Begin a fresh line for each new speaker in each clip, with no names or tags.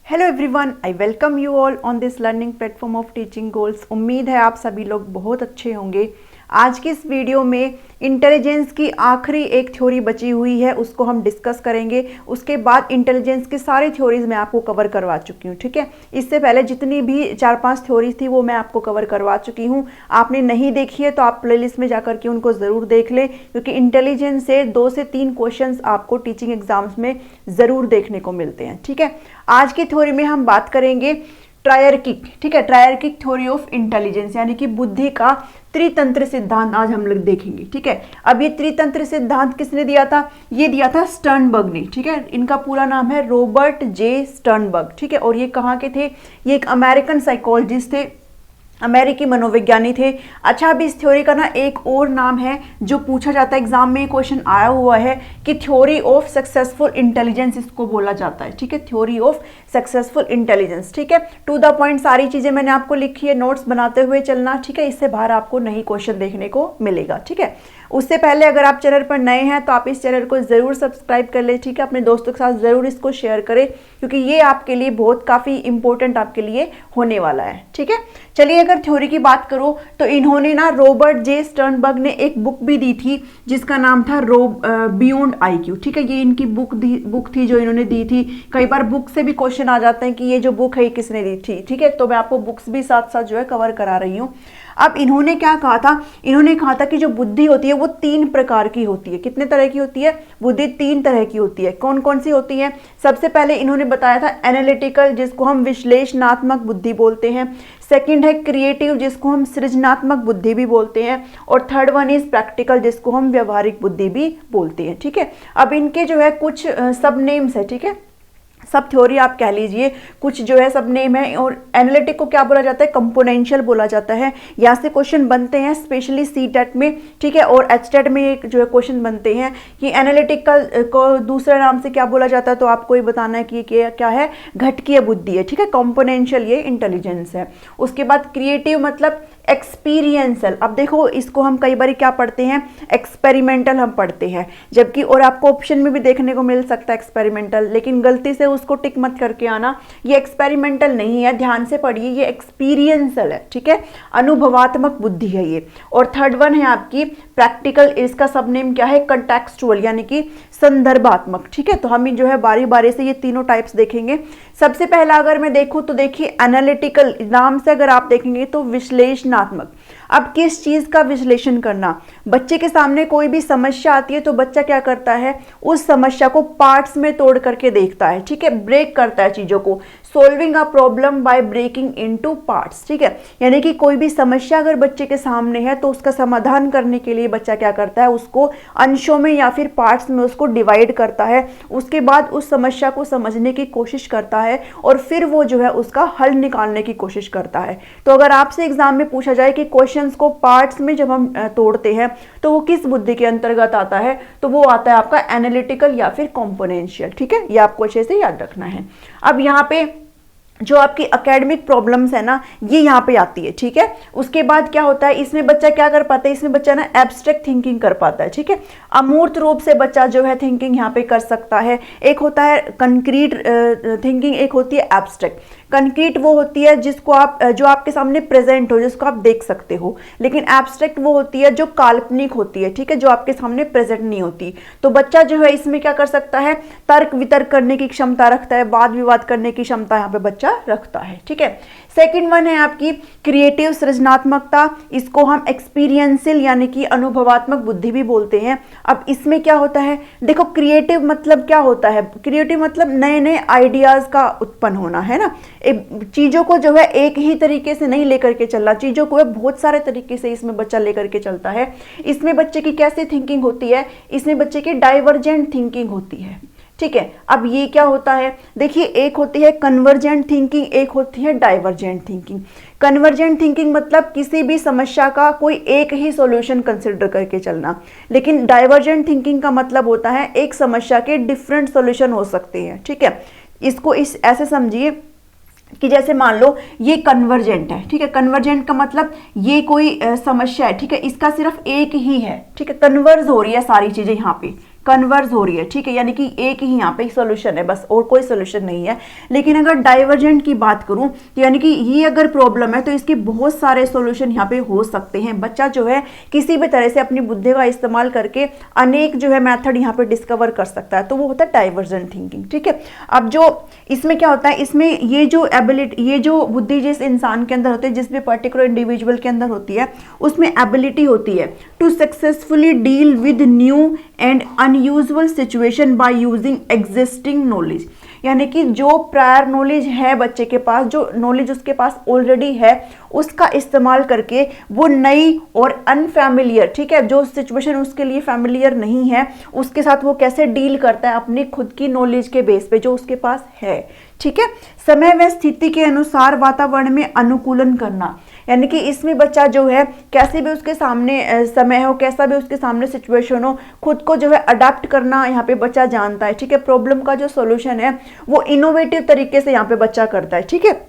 Hello everyone, I welcome you all on this learning platform of teaching goals. उम्मीद है आप सभी लोग बहुत अच्छे होंगे। आज की इस वीडियो में इंटेलिजेंस की आखिरी एक थ्योरी बची हुई है, उसको हम डिस्कस करेंगे। उसके बाद इंटेलिजेंस की सारी थ्योरीज मैं आपको कवर करवा चुकी हूँ, ठीक है। इससे पहले जितनी भी 4-5 थ्योरीज थी वो मैं आपको कवर करवा चुकी हूँ। आपने नहीं देखी है तो आप प्लेलिस्ट में जाकर के उनको ज़रूर देख लें, क्योंकि इंटेलिजेंस से 2 से 3 क्वेश्चंस आपको टीचिंग एग्जाम्स में ज़रूर देखने को मिलते हैं, ठीक है। आज की थ्योरी में हम बात करेंगे ट्रायर्किक, ठीक है, ट्रायर्किक थ्योरी ऑफ इंटेलिजेंस, यानी कि बुद्धि का त्रितंत्र सिद्धांत आज हम लोग देखेंगे, ठीक है। अब ये त्रितंत्र सिद्धांत किसने दिया था? ये दिया था स्टर्नबर्ग ने, ठीक है। इनका पूरा नाम है रॉबर्ट जे स्टर्नबर्ग, ठीक है। और ये कहाँ के थे? ये एक अमेरिकन साइकोलॉजिस्ट थे, अमेरिकी मनोविज्ञानी थे। अच्छा, अब इस थ्योरी का ना एक और नाम है जो पूछा जाता है एग्जाम में, क्वेश्चन आया हुआ है कि थ्योरी ऑफ सक्सेसफुल इंटेलिजेंस इसको बोला जाता है, ठीक है। थ्योरी ऑफ सक्सेसफुल इंटेलिजेंस, ठीक है। टू द पॉइंट सारी चीजें मैंने आपको लिखी है, नोट्स बनाते हुए चलना, ठीक है। इससे बाहर आपको नई क्वेश्चन देखने को मिलेगा, ठीक है। उससे पहले अगर आप चैनल पर नए हैं तो आप इस चैनल को जरूर सब्सक्राइब कर ले, ठीक है। अपने दोस्तों के साथ जरूर इसको शेयर करें, क्योंकि ये आपके लिए बहुत काफी इंपॉर्टेंट आपके लिए होने वाला है, ठीक है। चलिए, अगर थ्योरी की बात करो तो इन्होंने ना रॉबर्ट जे स्टर्नबर्ग ने एक बुक भी दी थी जिसका नाम था बियॉन्ड आईक्यू, ठीक है। ये इनकी बुक थी जो इन्होंने दी थी। कई बार बुक से भी क्वेश्चन आ जाते हैं कि ये जो बुक है ये किसने दी थी, ठीक है। तो मैं आपको बुक्स भी साथ साथ जो है कवर करा रही हूँ। अब इन्होंने क्या कहा था? इन्होंने कहा था कि जो बुद्धि होती है वो 3 प्रकार की होती है। कितने तरह की होती है? बुद्धि 3 तरह की होती है। कौन कौन सी होती है? सबसे पहले इन्होंने बताया था एनालिटिकल, जिसको हम विश्लेषणात्मक बुद्धि बोलते हैं। सेकंड है क्रिएटिव, जिसको हम सृजनात्मक बुद्धि भी बोलते हैं। और थर्ड वन इज प्रैक्टिकल, जिसको हम व्यवहारिक बुद्धि भी बोलते हैं, ठीक है। अब इनके जो है कुछ सब नेम्स है, ठीक है। सब थ्योरी आप कह लीजिए, कुछ जो है सब नेम है। और एनालिटिक को क्या बोला जाता है? कंपोनेंशियल बोला जाता है। यहाँ से क्वेश्चन बनते हैं स्पेशली सी-टेट में, ठीक है। और एच-टेट में एक जो है क्वेश्चन बनते हैं कि एनालिटिकल को दूसरे नाम से क्या बोला जाता है, तो आपको ये बताना है कि क्या है? घटकीय बुद्धि है, ठीक है। कंपोनेंशियल ये इंटेलिजेंस है। उसके बाद क्रिएटिव मतलब एक्सपीरियंसल। अब देखो, इसको हम कई बार क्या पढ़ते हैं? एक्सपेरिमेंटल हम पढ़ते हैं, जबकि और आपको ऑप्शन में भी देखने को मिल सकता है एक्सपेरिमेंटल, लेकिन गलती से उसको टिक मत करके आना, ये एक्सपेरिमेंटल नहीं है, ध्यान से पढ़िए, ये एक्सपीरियंसल है, ठीक है। अनुभवात्मक बुद्धि है ये। और थर्ड वन है आपकी प्रैक्टिकल, इसका सब नेम क्या है? कंटेक्सचुअल, यानी कि संदर्भात्मक, ठीक है। तो हम जो है बारी बारी से ये तीनों टाइप्स देखेंगे। सबसे पहला अगर मैं देखूं तो देखिए एनालिटिकल नाम से अगर आप देखेंगे तो विश्लेषणात्मक। अब किस चीज का विश्लेषण करना? बच्चे के सामने कोई भी समस्या आती है तो बच्चा क्या करता है? उस समस्या को पार्ट्स में तोड़ करके देखता है, ठीक है। ब्रेक करता है चीजों को। Solving a problem by breaking into parts, ठीक है। यानी कि कोई भी समस्या अगर बच्चे के सामने है तो उसका समाधान करने के लिए बच्चा क्या करता है? उसको अंशों में या फिर पार्ट्स में उसको डिवाइड करता है। उसके बाद उस समस्या को समझने की कोशिश करता है और फिर वो जो है उसका हल निकालने की कोशिश करता है। तो अगर आपसे एग्जाम में पूछा जाए कि क्वेश्चंस को पार्ट्स में जब हम तोड़ते हैं तो वो किस बुद्धि के अंतर्गत आता है, तो वो आता है आपका एनालिटिकल या फिर कंपोनेंशियल, ठीक है। ये आपको अच्छे से याद रखना है। अब यहाँ पे जो आपकी एकेडमिक प्रॉब्लम्स है ना, ये यहाँ पे आती है, ठीक है। उसके बाद क्या होता है? इसमें बच्चा क्या कर पाता है? इसमें बच्चा ना एब्स्ट्रैक्ट थिंकिंग कर पाता है, ठीक है। अमूर्त रूप से बच्चा जो है थिंकिंग यहाँ पे कर सकता है। एक होता है कंक्रीट थिंकिंग, एक होती है एब्स्ट्रैक्ट। कंक्रीट वो होती है जिसको आप जो आपके सामने प्रेजेंट हो, जिसको आप देख सकते हो, लेकिन एब्स्ट्रैक्ट वो होती है जो काल्पनिक होती है, ठीक है, जो आपके सामने प्रेजेंट नहीं होती। तो बच्चा जो है इसमें क्या कर सकता है? तर्क वितर्क करने की क्षमता रखता है, वाद विवाद करने की क्षमता यहाँ पे बच्चा रखता है, ठीक है। सेकंड वन है आपकी क्रिएटिव, सृजनात्मकता। इसको हम एक्सपीरियंशियल यानी कि अनुभवात्मक बुद्धि भी बोलते हैं। अब इसमें क्या होता है? देखो, क्रिएटिव मतलब क्या होता है? क्रिएटिव मतलब नए नए आइडियाज का उत्पन्न होना, है ना। चीजों को जो है एक ही तरीके से नहीं लेकर के चलना, चीजों को बहुत सारे तरीके से इसमें बच्चा लेकर के चलता है। इसमें बच्चे की कैसे थिंकिंग होती है? इसमें बच्चे की डाइवर्जेंट थिंकिंग होती है, ठीक है। अब ये क्या होता है? देखिए, एक होती है कन्वर्जेंट थिंकिंग, एक होती है डाइवर्जेंट थिंकिंग। कन्वर्जेंट थिंकिंग मतलब किसी भी समस्या का कोई एक ही सॉल्यूशन कंसिडर करके चलना, लेकिन डाइवर्जेंट थिंकिंग का मतलब होता है एक समस्या के डिफरेंट सॉल्यूशन हो सकते हैं, ठीक है। इसको ऐसे समझिए कि जैसे मान लो ये कन्वर्जेंट है, ठीक है। कन्वर्जेंट का मतलब ये कोई समस्या है, ठीक है, इसका सिर्फ एक ही है, ठीक है, कन्वर्ज हो रही है सारी चीजें यहाँ पे, कन्वर्ज हो रही है, ठीक है, यानी कि एक ही यहाँ पे सॉल्यूशन है बस, और कोई सॉल्यूशन नहीं है। लेकिन अगर डाइवर्जेंट की बात करूं तो यानी कि ये अगर प्रॉब्लम है तो इसके बहुत सारे सॉल्यूशन यहाँ पे हो सकते हैं। बच्चा जो है किसी भी तरह से अपनी बुद्धि का इस्तेमाल करके अनेक जो है मेथड यहाँ पे डिस्कवर कर सकता है, तो वो होता है डाइवर्जेंट थिंकिंग, ठीक है। अब जो इसमें क्या होता है, इसमें ये जो एबिलिटी, ये जो बुद्धि जिस इंसान के अंदर होती है, जिस भी पर्टिकुलर इंडिविजुअल के अंदर होती है, उसमें एबिलिटी होती है to successfully deal with new and unusual situation by using existing knowledge. यानी कि जो प्रायर नॉलेज है बच्चे के पास, जो नॉलेज उसके पास ऑलरेडी है, उसका इस्तेमाल करके वो नई और अनफैमिलियर, ठीक है, जो सिचुएशन उसके लिए फैमिलियर नहीं है, उसके साथ वो कैसे डील करता है अपनी खुद की नॉलेज के बेस पे जो उसके पास है, ठीक है। समय व स्थिति के अनुसार वातावरण में अनुकूलन करना, यानी कि इसमें बच्चा जो है कैसे भी उसके सामने समय हो, कैसा भी उसके सामने सिचुएशन हो, खुद को जो है अडेप्ट करना यहाँ पे बच्चा जानता है, ठीक है। प्रॉब्लम का जो सॉल्यूशन है वो इनोवेटिव तरीके से यहाँ पे बच्चा करता है, ठीक है।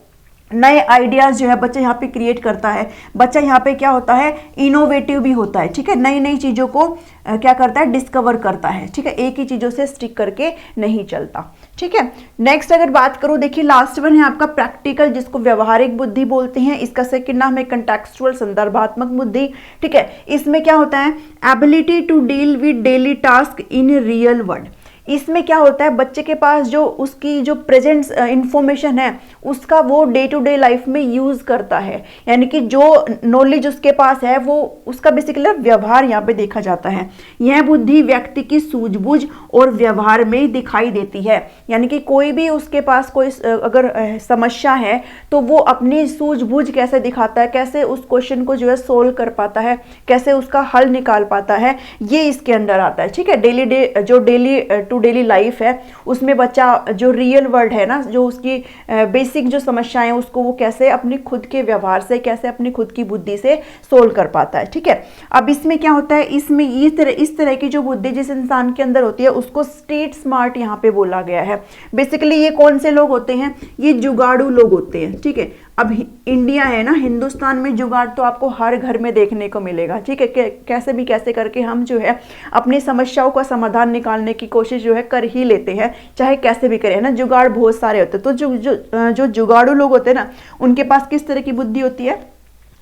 नए आइडियाज जो है बच्चा यहाँ पे क्रिएट करता है। बच्चा यहाँ पे क्या होता है, इनोवेटिव भी होता है, ठीक है। नई नई चीज़ों को क्या करता है, डिस्कवर करता है, ठीक है। एक ही चीज़ों से स्टिक करके नहीं चलता, ठीक है। नेक्स्ट अगर बात करूँ, देखिए लास्ट वन है आपका प्रैक्टिकल, जिसको व्यवहारिक बुद्धि बोलते हैं। इसका सेकंड नाम है कंटेक्सुअल, संदर्भात्मक बुद्धि, ठीक है। इसमें क्या होता है, ability to deal with daily task in real world. इसमें क्या होता है, बच्चे के पास जो उसकी जो प्रेजेंट इंफॉर्मेशन है उसका वो डे टू डे लाइफ में यूज करता है, यानी कि जो नॉलेज उसके पास है वो उसका बेसिकली व्यवहार यहाँ पे देखा जाता है। यह बुद्धि व्यक्ति की सूझबूझ और व्यवहार में दिखाई देती है, यानी कि कोई भी उसके पास कोई अगर समस्या है तो वो अपनी सूझबूझ कैसे दिखाता है, कैसे उस क्वेश्चन को जो है सोल्व कर पाता है, कैसे उसका हल निकाल पाता है, ये इसके अंदर आता है, ठीक है। डेली डेली लाइफ है उसमें बच्चा जो रियल वर्ल्ड है ना, जो उसकी बेसिक जो समस्याएं उसको वो कैसे अपनी खुद के व्यवहार से, कैसे अपनी खुद की बुद्धि से सोल्व कर पाता है, ठीक है। अब इसमें क्या होता है, इसमें इस तरह की जो बुद्धि जिस इंसान के अंदर होती है उसको स्ट्रीट स्मार्ट यहाँ पे बोला गया है। बेसिकली ये कौन से लोग होते हैं, ये जुगाड़ू लोग होते हैं, ठीक है। अब इंडिया है ना, हिंदुस्तान में जुगाड़ तो आपको हर घर में देखने को मिलेगा, ठीक है। कैसे भी कैसे करके हम जो है अपनी समस्याओं का समाधान निकालने की कोशिश जो है कर ही लेते हैं, चाहे कैसे भी करें ना। जुगाड़ बहुत सारे होते हैं, तो जो जुगाड़ू लोग होते हैं ना, उनके पास किस तरह की बुद्धि होती है,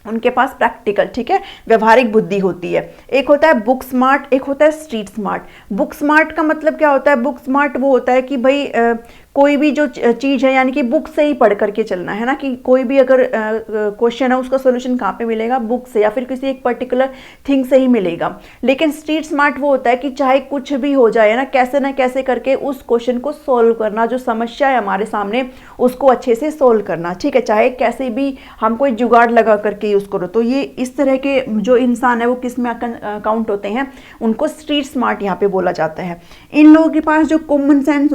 उनके पास प्रैक्टिकल, ठीक है, व्यवहारिक बुद्धि होती है। एक होता है बुक स्मार्ट, एक होता है स्ट्रीट स्मार्ट। बुक स्मार्ट का मतलब क्या होता है, बुक स्मार्ट वो होता है कि भाई कोई भी जो चीज़ है, यानी कि बुक से ही पढ़ करके चलना है ना, कि कोई भी अगर क्वेश्चन है उसका सोल्यूशन कहाँ पे मिलेगा, बुक से या फिर किसी एक पर्टिकुलर थिंग से ही मिलेगा। लेकिन स्ट्रीट स्मार्ट वो होता है कि चाहे कुछ भी हो जाए ना कैसे करके उस क्वेश्चन को सोल्व करना, जो समस्या है हमारे सामने उसको अच्छे से सोल्व करना, ठीक है, चाहे कैसे भी हम कोई जुगाड़ लगा करके यूज़ करो। तो ये इस तरह के जो इंसान है वो किस में काउंट होते हैं, उनको स्ट्रीट स्मार्ट यहाँ पे बोला जाता है। इन लोगों के पास जो कॉमन सेंस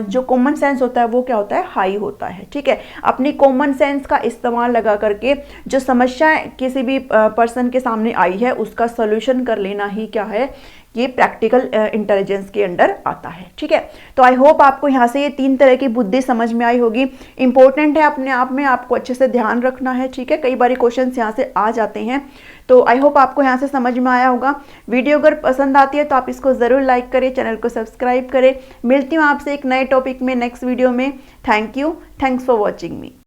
जो कॉमन सेंस होता है वो क्या होता है, हाई होता है, ठीक है। अपनी कॉमन सेंस का इस्तेमाल लगा करके जो समस्या किसी भी पर्सन के सामने आई है उसका सॉल्यूशन कर लेना ही क्या है, ये प्रैक्टिकल इंटेलिजेंस के अंडर आता है, ठीक है। तो आई होप आपको यहाँ से ये 3 तरह की बुद्धि समझ में आई होगी। इंपॉर्टेंट है, अपने आप में आपको अच्छे से ध्यान रखना है, ठीक है। कई बार क्वेश्चंस यहाँ से आ जाते हैं, तो आई होप आपको यहाँ से समझ में आया होगा। वीडियो अगर पसंद आती है तो आप इसको ज़रूर लाइक करें, चैनल को सब्सक्राइब करें। मिलती हूँ आपसे एक नए टॉपिक में नेक्स्ट वीडियो में। Thank you, thanks for watching me.